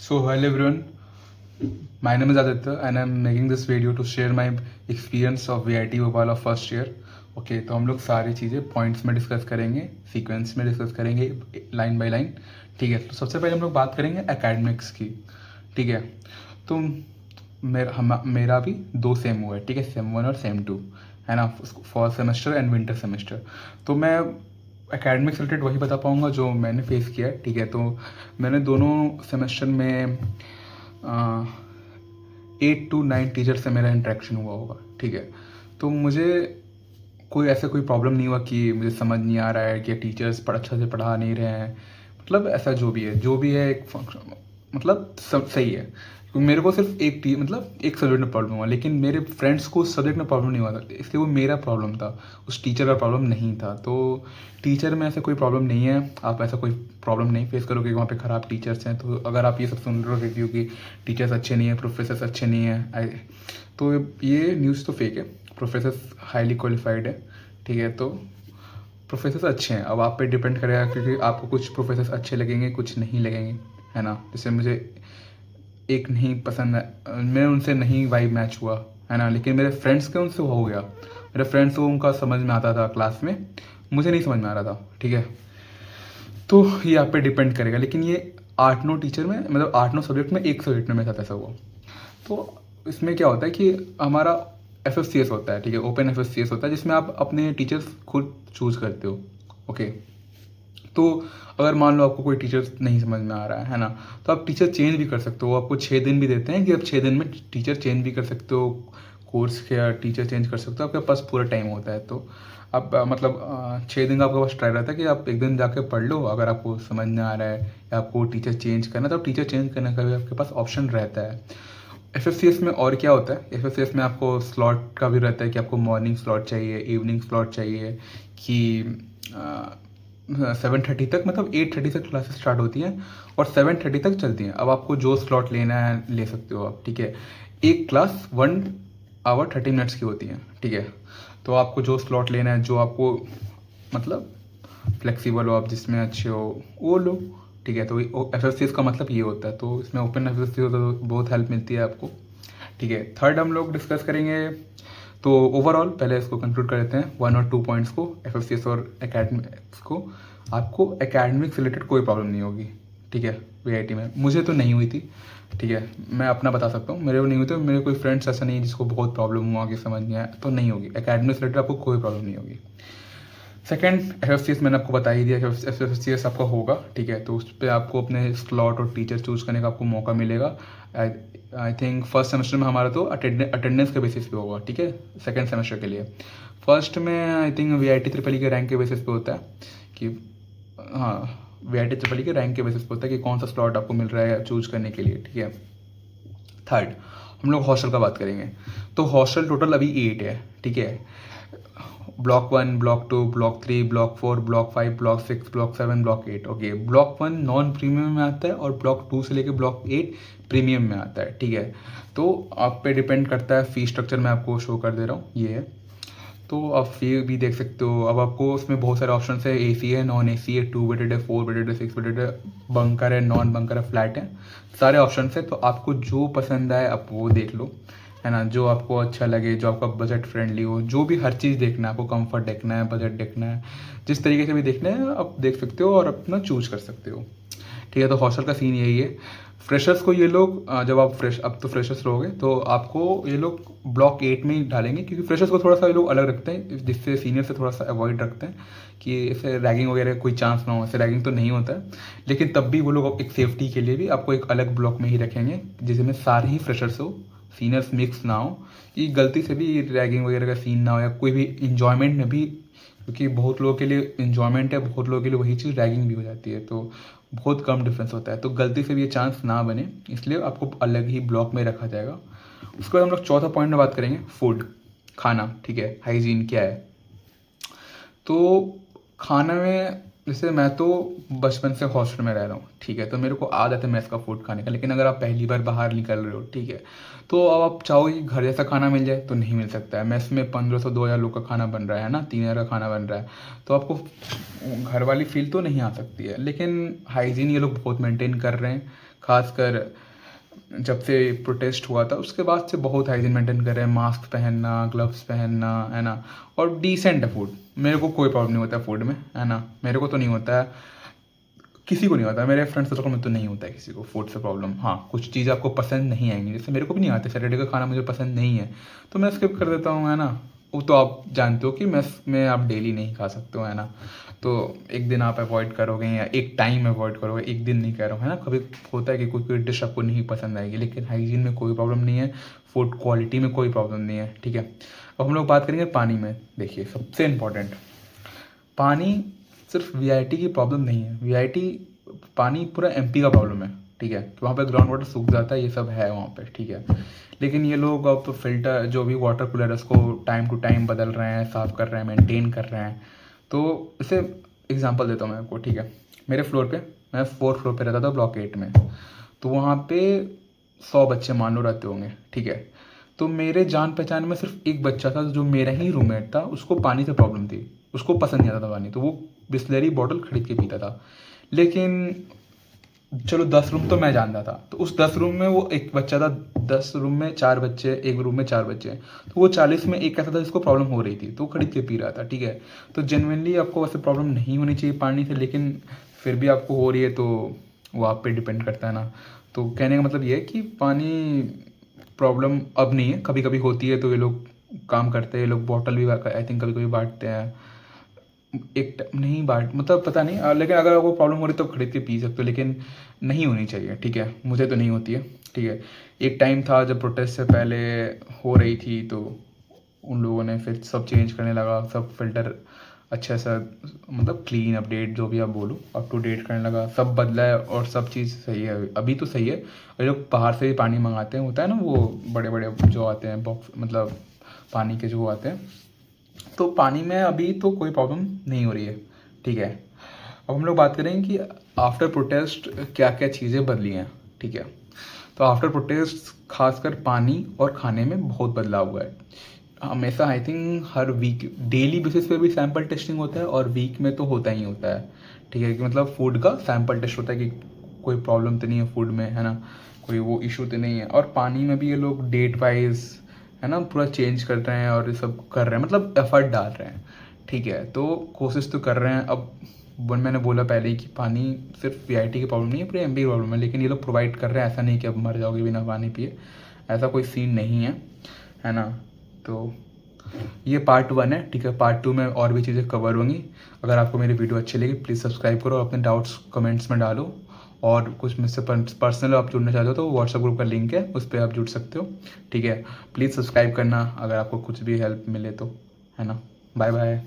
So hello everyone, my name is Aditya and I'm making this video to share my experience of VIT Bhopal of first year. Okay तो हम लोग सारी चीज़ें points में discuss करेंगे, sequence में discuss करेंगे, लाइन बाय लाइन. ठीक है, तो सबसे पहले हम लोग बात करेंगे एकेडमिक्स की. ठीक है, तो मेरा भी 2 सेम हुआ है. ठीक है, सेम 1 और सेम 2 है ना, fall semester and winter semester. तो मैं एकेडमिक्स रिलेटेड वही बता पाऊँगा जो मैंने फेस किया है. ठीक है, तो मैंने दोनों सेमेस्टर में 8 to 9 टीचर से मेरा इंटरेक्शन हुआ होगा. ठीक है, तो मुझे कोई प्रॉब्लम नहीं हुआ कि मुझे समझ नहीं आ रहा है कि टीचर्स अच्छा से पढ़ा नहीं रहे हैं. मतलब ऐसा जो भी है एक फंक्शन, मतलब सब सही है. क्योंकि मेरे को सिर्फ एक सब्जेक्ट में प्रॉब्लम हुआ, लेकिन मेरे फ्रेंड्स को उस सब्जेक्ट में प्रॉब्लम नहीं हुआ था, इसलिए वो मेरा प्रॉब्लम था, उस टीचर का प्रॉब्लम नहीं था. तो टीचर में ऐसा कोई प्रॉब्लम नहीं है, आप ऐसा कोई प्रॉब्लम नहीं फेस करोगे वहाँ पे ख़राब टीचर्स हैं. तो अगर आप ये सब सुन रहे हो रिव्यू की टीचर्स अच्छे नहीं हैं, प्रोफेसर्स अच्छे नहीं हैं, तो ये न्यूज़ तो फेक है. प्रोफेसर्स हाईली क्वालिफाइड है. ठीक है, तो प्रोफेसर्स अच्छे हैं. अब आप पे डिपेंड करेगा, क्योंकि आपको कुछ प्रोफेसर्स अच्छे लगेंगे, कुछ नहीं लगेंगे, है ना. जैसे मुझे एक नहीं पसंद है, मैं उनसे नहीं वाइब मैच हुआ, है ना, लेकिन मेरे फ्रेंड्स के उनसे हो गया. मेरे फ्रेंड्स को उनका समझ में आता था क्लास में, मुझे नहीं समझ में आ रहा था. ठीक है, तो ये आप पे डिपेंड करेगा. लेकिन ये 8-9 टीचर में, मतलब 8-9 सब्जेक्ट में एक सब्जेक्ट में मेरे साथ ऐसा हुआ. तो इसमें क्या होता है कि हमारा FFCS होता है. ठीक है, ओपन FFCS होता है, जिसमें आप अपने टीचर्स खुद चूज़ करते हो. ओके, तो अगर मान लो आपको कोई टीचर नहीं समझ में आ रहा है ना, तो आप टीचर चेंज भी कर सकते हो. आपको 6 दिन भी देते हैं कि आप 6 दिन में टीचर चेंज भी कर सकते हो, कोर्स के टीचर चेंज कर सकते हो. आपके पास पूरा टाइम होता है. तो आप 6 दिन का आपके पास ट्राई रहता है कि आप एक दिन जाके पढ़ लो. अगर आपको समझ में आ रहा है या आपको टीचर चेंज करना है, तो टीचर चेंज करने का भी आपके पास ऑप्शन रहता है. FFCS में और क्या होता है, FFCS में आपको स्लॉट का भी रहता है कि आपको मॉर्निंग स्लॉट चाहिए, इवनिंग स्लॉट चाहिए, कि 7:30 तक, मतलब 8:30 तक क्लासेस स्टार्ट होती हैं और 7:30 तक चलती हैं. अब आपको जो स्लॉट लेना है ले सकते हो आप. ठीक है, एक क्लास 1 hour 30 minutes की होती है. ठीक है, तो आपको जो स्लॉट लेना है, जो आपको मतलब फ्लेक्सिबल हो आप, जिसमें अच्छे हो, वो लो. ठीक है, तो FFCS का मतलब ये होता है. तो इसमें ओपन FFCS होता है, तो बहुत हेल्प मिलती है आपको. ठीक है, थर्ड हम लोग डिस्कस करेंगे. तो ओवरऑल पहले इसको कंक्लूड कर देते हैं 1 और 2 पॉइंट्स को, FFCS और एकेडमिक्स को. आपको एकेडमिक्स रिलेटेड कोई प्रॉब्लम नहीं होगी. ठीक है, VIT में मुझे तो नहीं हुई थी. ठीक है, मैं अपना बता सकता हूँ, मेरे को नहीं हुई. तो मेरे कोई फ्रेंड्स ऐसा नहीं है जिसको बहुत प्रॉब्लम हुआ कि समझ नहीं आया, तो नहीं होगी. एकेडमिक्स रिलेटेड आपको कोई प्रॉब्लम नहीं होगी. सेकेंड, FFCS मैंने आपको बता ही दिया कि FFCS आपका होगा. ठीक है, तो उस पर आपको अपने स्लॉट और टीचर चूज़ करने का आपको मौका मिलेगा. आई थिंक फर्स्ट सेमेस्टर में हमारा तो अटेंडेंस के बेसिस पे होगा. ठीक है, सेकेंड सेमेस्टर के लिए. फर्स्ट में आई थिंक VIT ट्रिपल के रैंक के बेसिस पे होता है कि, हाँ, VIT ट्रिपल के रैंक के बेसिस पे होता है कि कौन सा स्लॉट आपको मिल रहा है चूज करने के लिए. ठीक है, थर्ड हम लोग हॉस्टल का बात करेंगे. तो हॉस्टल टोटल अभी 8 है. ठीक है, block 1, block 2, block 3, block 4, block 5, block 6, block 7, block 8. Okay, block 1 non premium में आता है और ब्लॉक 2 से लेकर ब्लॉक 8 प्रीमियम में आता है. ठीक है, तो आप पे डिपेंड करता है. फी स्ट्रक्चर मैं आपको शो कर दे रहा हूँ, ये है. तो आप फी भी देख सकते हो. अब आपको उसमें बहुत सारे ऑप्शन है. AC है, नॉन AC है, 2 बेडेड है, 4 बेडेड है, 6 बेडेड है, बंकर है, नॉन बंकर है, फ्लैट है, सारे ऑप्शन है. तो आपको जो पसंद आए आप वो देख लो, है ना, जो आपको अच्छा लगे, जो आपका बजट फ्रेंडली हो. जो भी हर चीज़ देखना है आपको, कंफर्ट देखना है, बजट देखना है, जिस तरीके से भी देखना है आप देख सकते हो और अपना चूज कर सकते हो. ठीक है, तो हॉस्टल का सीन यही है. फ्रेशर्स को ये लोग जब आप अब तो फ्रेशर्स रहोगे तो आपको ये लोग ब्लॉक 8 में ही डालेंगे, क्योंकि फ्रेशर्स को थोड़ा सा ये लोग अलग रखते हैं, जिससे सीनियर से थोड़ा सा अवॉइड रखते हैं कि ऐसे रैगिंग वगैरह कोई चांस ना हो. ऐसे रैगिंग तो नहीं होता है, लेकिन तब भी वो लोग एक सेफ्टी के लिए भी आपको एक अलग ब्लॉक में ही रखेंगे, जिसमें सारे ही फ्रेशर्स हो, सीनियर्स मिक्स ना हो, कि गलती से भी रैगिंग वगैरह का सीन ना हो, या कोई भी इंजॉयमेंट में भी, क्योंकि बहुत लोगों के लिए इंजॉयमेंट है, बहुत लोगों के लिए वही चीज़ रैगिंग भी हो जाती है. तो बहुत कम डिफरेंस होता है. तो गलती से भी ये चांस ना बने, इसलिए आपको अलग ही ब्लॉक में रखा जाएगा. उसके बाद हम लोग चौथा पॉइंट में बात करेंगे, फूड, खाना. ठीक है, हाइजीन क्या है. तो खाना में जैसे मैं तो बचपन से हॉस्टल में रह रहा हूँ, ठीक है, तो मेरे को आदत है मेस का फूड खाने का। लेकिन अगर आप पहली बार बाहर निकल रहे हो, ठीक है, तो अब आप चाहोगे कि घर जैसा खाना मिल जाए, तो नहीं मिल सकता है। मेस में 1500 2000 लोग का खाना बन रहा है ना, 3000 का खाना बन रहा है, तो आपको घर वाली फील तो नहीं आ सकती है। लेकिन हाइजीन ये लोग बहुत मेंटेन कर रहे हैं, खासकर जब से प्रोटेस्ट हुआ था उसके बाद से बहुत हाइजीन मेंटेन कर रहे हैं। मास्क पहनना, ग्लव्स पहनना, है ना, और डिसेंट है फूड। मेरे को कोई प्रॉब्लम नहीं होता है फूड में, है ना, मेरे को तो नहीं होता है, किसी को नहीं होता है, मेरे फ्रेंड सर्कल में तो नहीं होता है किसी को फूड से प्रॉब्लम। हाँ, कुछ चीज़ें आपको पसंद नहीं आएंगी, जैसे मेरे को भी नहीं आते, सैटरडे का खाना मुझे पसंद नहीं है तो मैं स्किप कर देता हूँ, है ना। वो तो आप जानते हो कि मेस में आप डेली नहीं खा सकते हो, है ना, तो एक दिन आप अवॉइड करोगे या एक टाइम अवॉइड करोगे, एक दिन नहीं कह रहा हूँ, है ना। कभी होता है कि कोई कोई डिश आपको नहीं पसंद आएगी, लेकिन हाइजीन में कोई प्रॉब्लम नहीं है, फूड क्वालिटी में कोई प्रॉब्लम नहीं है, ठीक है। अब हम लोग बात करेंगे पानी में। देखिए, सबसे इम्पोर्टेंट, पानी सिर्फ वीआईटी की प्रॉब्लम नहीं है। वीआईटी पानी पूरा एमपी का प्रॉब्लम है, ठीक है, कि वहाँ पे ग्राउंड वाटर सूख जाता है, ये सब है वहाँ पे, ठीक है। लेकिन ये लोग अब तो फिल्टर जो भी वाटर कूलर है उसको टाइम टू टाइम बदल रहे हैं, साफ़ कर रहे हैं, मेंटेन कर रहे हैं। तो इसे एग्जांपल देता हूँ मैं आपको, ठीक है। मेरे फ्लोर पे, मैं 4th फ्लोर पे रहता था, ब्लॉक 8 में। तो वहाँ पे 100 बच्चे मान लो रहते होंगे, ठीक है। तो मेरे जान पहचान में सिर्फ एक बच्चा था जो मेरा ही रूममेट था, उसको पानी से प्रॉब्लम थी, उसको पसंद नहीं आता था पानी, तो वो बिस्लरी बॉटल खरीद के पीता था। लेकिन चलो 10 रूम तो मैं जानता था, तो उस 10 रूम में वो एक बच्चा था, 10 रूम में 4 बच्चे, एक रूम में 4 बच्चे, तो वो 40 में एक ऐसा था जिसको प्रॉब्लम हो रही थी, तो वो खरीद के पी रहा था, ठीक है। तो जेनुइनली आपको वैसे प्रॉब्लम नहीं होनी चाहिए पानी से, लेकिन फिर भी आपको हो रही है तो वो आप पे डिपेंड करता है ना। तो कहने का मतलब ये है कि पानी प्रॉब्लम अब नहीं है, कभी कभी होती है, तो ये लोग काम करते हैं, ये लोग बॉटल भी आई थिंक कभी कभी बांटते हैं। एक नहीं बाट मतलब पता नहीं, लेकिन अगर आपको प्रॉब्लम हो रही है तो खरीद के पी सकते हो, लेकिन नहीं होनी चाहिए, ठीक है। मुझे तो नहीं होती है, ठीक है। एक टाइम था जब प्रोटेस्ट से पहले हो रही थी, तो उन लोगों ने फिर सब चेंज करने लगा, सब फिल्टर अच्छा सा, मतलब क्लीन, अपडेट, जो भी आप बोलो, अप टू डेट करने लगा, सब बदला है और सब चीज़ सही है, अभी तो सही है। और ये लोग बाहर से भी पानी मंगाते हैं, होता है ना, वो बड़े बड़े जो आते हैं बॉक्स, मतलब पानी के जो आते हैं, तो पानी में अभी तो कोई प्रॉब्लम नहीं हो रही है, ठीक है। अब हम लोग बात करेंगे कि आफ्टर प्रोटेस्ट क्या क्या चीज़ें बदली हैं, ठीक है। तो आफ्टर प्रोटेस्ट खासकर पानी और खाने में बहुत बदलाव हुआ है। हमेशा आई थिंक हर वीक डेली बेसिस पे भी सैंपल टेस्टिंग होता है, और वीक में तो होता ही होता है, ठीक है, कि मतलब फूड का सैंपल टेस्ट होता है कि कोई प्रॉब्लम तो नहीं है फूड में, है ना, कोई वो इशू तो नहीं है। और पानी में भी ये लोग डेट वाइज, है ना, पूरा चेंज कर रहे हैं और ये सब कर रहे हैं, मतलब एफर्ट डाल रहे हैं, ठीक है। तो कोशिश तो कर रहे हैं। अब मैंने बोला पहले ही कि पानी सिर्फ वीआईटी की प्रॉब्लम नहीं है, पूरी एमपी की प्रॉब्लम है, लेकिन ये लोग प्रोवाइड कर रहे हैं, ऐसा नहीं कि अब मर जाओगे बिना पानी पिए, ऐसा कोई सीन नहीं है ना। तो ये पार्ट 1 है, ठीक है। पार्ट 2 में और भी चीज़ें कवर होंगी। अगर आपको मेरी वीडियो अच्छी लगी प्लीज़ सब्सक्राइब करो, अपने डाउट्स कमेंट्स में डालो, और कुछ मुझसे पर्सनल आप जुड़ना चाहते हो तो व्हाट्सएप ग्रुप का लिंक है, उस पर आप जुड़ सकते हो, ठीक है। प्लीज़ सब्सक्राइब करना अगर आपको कुछ भी हेल्प मिले तो, है ना। Bye bye.